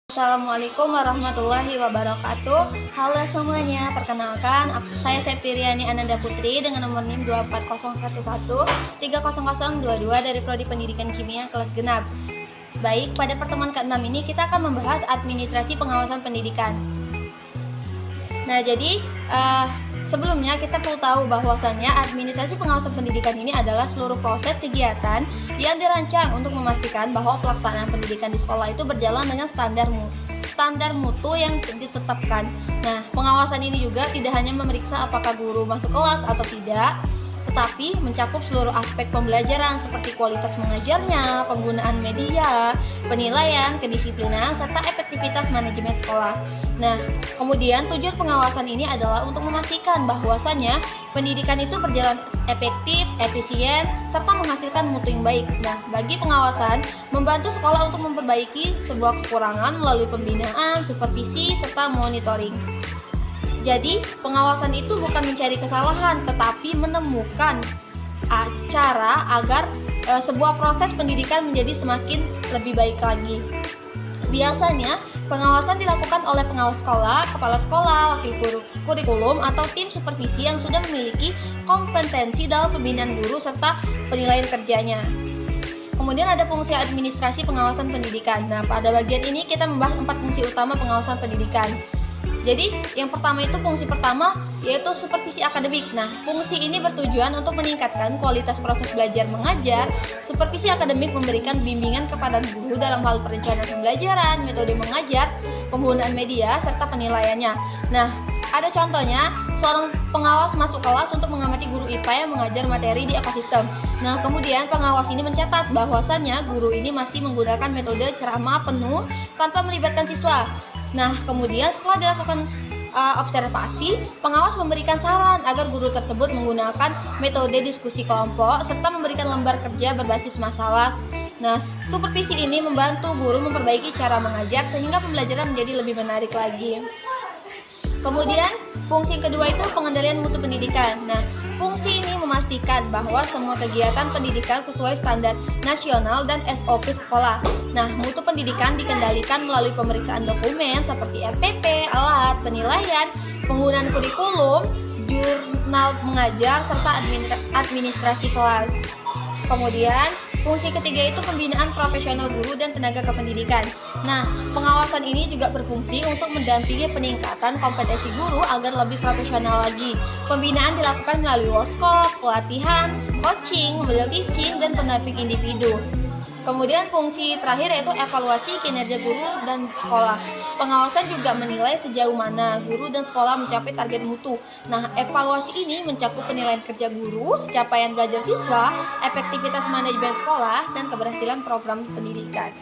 Assalamualaikum warahmatullahi wabarakatuh. Halo semuanya, perkenalkan saya Septiriani Ananda Putri dengan nomor NIM 24011300022 dari Prodi Pendidikan Kimia kelas genap. Baik, pada pertemuan ke-6 ini kita akan membahas administrasi pengawasan pendidikan. Nah, jadi sebelumnya kita perlu tahu bahwasannya administrasi pengawasan pendidikan ini adalah seluruh proses kegiatan yang dirancang untuk memastikan bahwa pelaksanaan pendidikan di sekolah itu berjalan dengan standar mutu yang ditetapkan. Nah, pengawasan ini juga tidak hanya memeriksa apakah guru masuk kelas atau tidak, tetapi mencakup seluruh aspek pembelajaran seperti kualitas mengajarnya, penggunaan media, penilaian, kedisiplinan, serta efektivitas manajemen sekolah. Nah, kemudian tujuan pengawasan ini adalah untuk memastikan bahwasannya pendidikan itu berjalan efektif, efisien, serta menghasilkan mutu yang baik. Nah, bagi pengawasan, membantu sekolah untuk memperbaiki sebuah kekurangan melalui pembinaan, supervisi, serta monitoring. Jadi, pengawasan itu bukan mencari kesalahan, tetapi menemukan cara agar sebuah proses pendidikan menjadi semakin lebih baik lagi. Biasanya, pengawasan dilakukan oleh pengawas sekolah, kepala sekolah, wakil kurikulum, atau tim supervisi yang sudah memiliki kompetensi dalam pembinaan guru serta penilaian kerjanya. Kemudian ada fungsi administrasi pengawasan pendidikan. Nah, pada bagian ini kita membahas 4 fungsi utama pengawasan pendidikan. Jadi, yang pertama itu fungsi pertama yaitu supervisi akademik. Nah, fungsi ini bertujuan untuk meningkatkan kualitas proses belajar mengajar. Supervisi akademik memberikan bimbingan kepada guru dalam hal perencanaan pembelajaran, metode mengajar, penggunaan media, serta penilaiannya. Nah, ada contohnya, seorang pengawas masuk kelas untuk mengamati guru IPA yang mengajar materi di ekosistem. Nah, kemudian pengawas ini mencatat bahwasannya guru ini masih menggunakan metode ceramah penuh tanpa melibatkan siswa. Nah, kemudian setelah dilakukan observasi, pengawas memberikan saran agar guru tersebut menggunakan metode diskusi kelompok serta memberikan lembar kerja berbasis masalah. Nah, supervisi ini membantu guru memperbaiki cara mengajar sehingga pembelajaran menjadi lebih menarik lagi. Kemudian, fungsi kedua itu pengendalian mutu pendidikan. Nah, fungsi ini memastikan bahwa semua kegiatan pendidikan sesuai standar nasional dan SOP sekolah. Nah, mutu pendidikan dikendalikan melalui pemeriksaan dokumen seperti RPP, alat, penilaian, penggunaan kurikulum, jurnal mengajar, serta administrasi kelas. Kemudian, fungsi ketiga itu pembinaan profesional guru dan tenaga kependidikan. Nah, pengawasan ini juga berfungsi untuk mendampingi peningkatan kompetensi guru agar lebih profesional lagi. Pembinaan dilakukan melalui workshop, pelatihan, coaching, model teaching, dan pendamping individu. Kemudian fungsi terakhir yaitu evaluasi kinerja guru dan sekolah. Pengawasan juga menilai sejauh mana guru dan sekolah mencapai target mutu. Nah, evaluasi ini mencakup penilaian kerja guru, capaian belajar siswa, efektivitas manajemen sekolah, dan keberhasilan program pendidikan.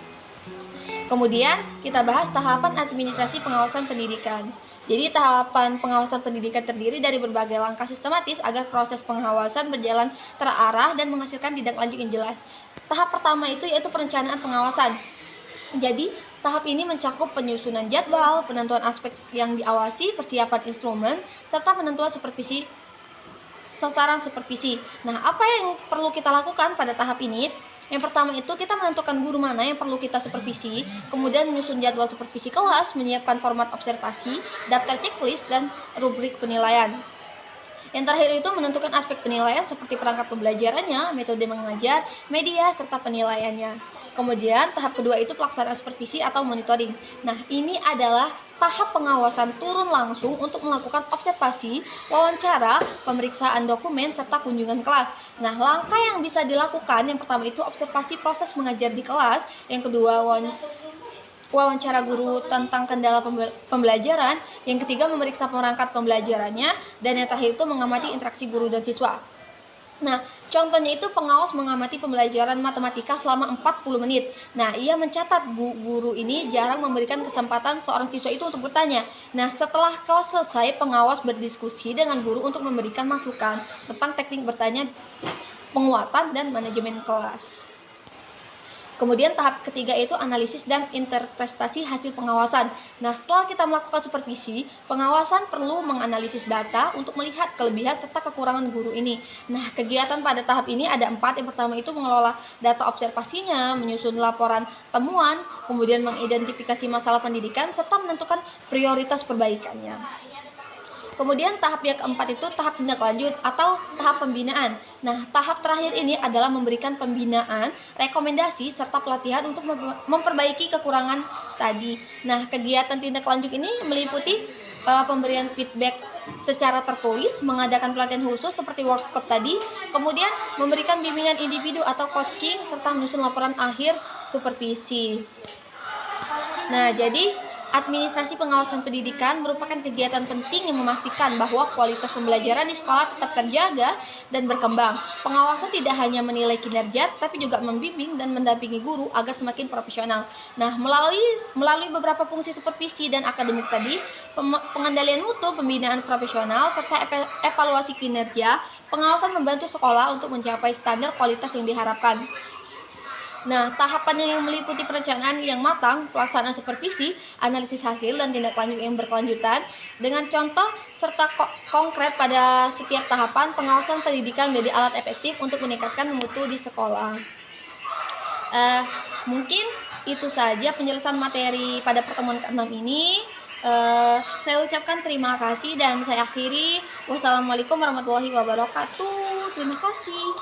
Kemudian kita bahas tahapan administrasi pengawasan pendidikan. Jadi tahapan pengawasan pendidikan terdiri dari berbagai langkah sistematis agar proses pengawasan berjalan terarah dan menghasilkan tindak lanjut yang jelas. Tahap pertama itu yaitu perencanaan pengawasan. Jadi tahap ini mencakup penyusunan jadwal, penentuan aspek yang diawasi, persiapan instrumen, serta penentuan sasaran supervisi. Nah, apa yang perlu kita lakukan pada tahap ini? Yang pertama itu kita menentukan guru mana yang perlu kita supervisi, kemudian menyusun jadwal supervisi kelas, menyiapkan format observasi, daftar checklist, dan rubrik penilaian. Yang terakhir itu menentukan aspek penilaian seperti perangkat pembelajarannya, metode mengajar, media, serta penilaiannya. Kemudian tahap kedua itu pelaksanaan supervisi atau monitoring. Nah, ini adalah tahap pengawasan turun langsung untuk melakukan observasi, wawancara, pemeriksaan dokumen, serta kunjungan kelas. Nah, langkah yang bisa dilakukan yang pertama itu observasi proses mengajar di kelas, yang kedua wawancara guru tentang kendala pembelajaran, yang ketiga memeriksa perangkat pembelajarannya, dan yang terakhir itu mengamati interaksi guru dan siswa. Nah, contohnya itu pengawas mengamati pembelajaran matematika selama 40 menit. Nah, ia mencatat guru ini jarang memberikan kesempatan seorang siswa itu untuk bertanya. Nah, setelah kelas selesai, pengawas berdiskusi dengan guru untuk memberikan masukan tentang teknik bertanya, penguatan, dan manajemen kelas. Kemudian tahap ketiga itu analisis dan interpretasi hasil pengawasan. Nah, setelah kita melakukan supervisi, pengawasan perlu menganalisis data untuk melihat kelebihan serta kekurangan guru ini. Nah, kegiatan pada tahap ini ada 4. Yang pertama itu mengelola data observasinya, menyusun laporan temuan, kemudian mengidentifikasi masalah pendidikan, serta menentukan prioritas perbaikannya. Kemudian tahap yang keempat itu tahap tindak lanjut atau tahap pembinaan. Nah, tahap terakhir ini adalah memberikan pembinaan, rekomendasi, serta pelatihan untuk memperbaiki kekurangan tadi. Nah, kegiatan tindak lanjut ini meliputi pemberian feedback secara tertulis, mengadakan pelatihan khusus seperti workshop tadi, kemudian memberikan bimbingan individu atau coaching, serta menyusun laporan akhir supervisi. Nah, jadi administrasi pengawasan pendidikan merupakan kegiatan penting yang memastikan bahwa kualitas pembelajaran di sekolah tetap terjaga dan berkembang. Pengawasan tidak hanya menilai kinerja, tapi juga membimbing dan mendampingi guru agar semakin profesional. Nah, melalui beberapa fungsi supervisi dan akademik tadi, pengendalian mutu, pembinaan profesional, serta evaluasi kinerja, pengawasan membantu sekolah untuk mencapai standar kualitas yang diharapkan. Nah, tahapannya yang meliputi perencanaan yang matang, pelaksanaan supervisi, analisis hasil, dan tindak lanjut yang berkelanjutan dengan contoh serta konkret pada setiap tahapan. Pengawasan pendidikan menjadi alat efektif untuk meningkatkan mutu di sekolah. Mungkin itu saja penjelasan materi pada pertemuan ke-6 ini. Saya ucapkan terima kasih dan saya akhiri. Wassalamualaikum warahmatullahi wabarakatuh. Terima kasih.